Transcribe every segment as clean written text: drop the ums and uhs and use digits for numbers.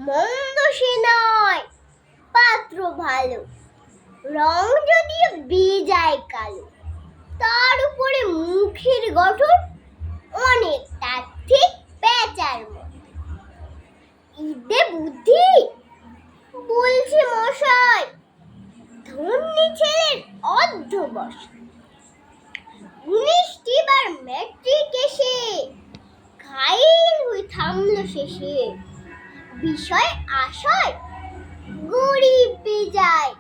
মন্দ সে নয়, পাত্র ভালো, রং যদিও বেজায় কালো, তার উপরে মুখের গঠন অনেক তার ঠিক পেঁচার মতো। ঈদে বুদ্ধি বলছে মশাই, ধন্যী ছেলের অধ্যবস 19টি বার ম্যাট্রিক এসে ঘাইল হয়ে থামলো শেষে। বিষয় আশয় গরিব বেজায়,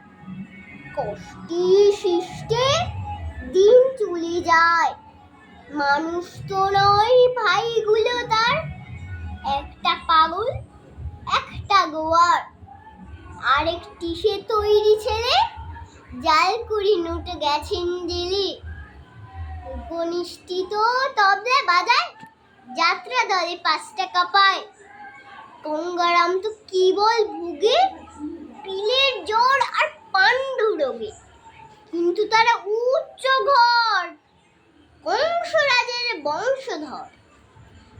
কষ্টে শিষ্টে দিন চলে যায়। মানুষ তো নয় ভাইগুলো তার, একটা পাগল একটা গোয়ার, আরেকটি সে তৈরি ছেলে, জাল কুড়ি নোটে গেছেন জেলে। উপনিষ্ঠিত তবলা বাজায়, যাত্রা দলে 5 টাকা পায়। গঙ্গারাম তো কি বল ভুগে, পিলের জ্বর আর পাণ্ডু রোগে, কিন্তু তারা উচ্চ ঘর, কংসরাজের বংশধর।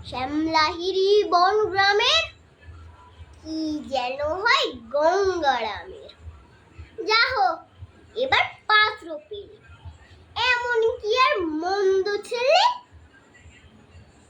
শ্যামলাহিরি বন গ্রামের কি যেন হয় গঙ্গারামের। যা হোক, এবার পাত্র পেলে, এমন কি আর মন্দ ছেলে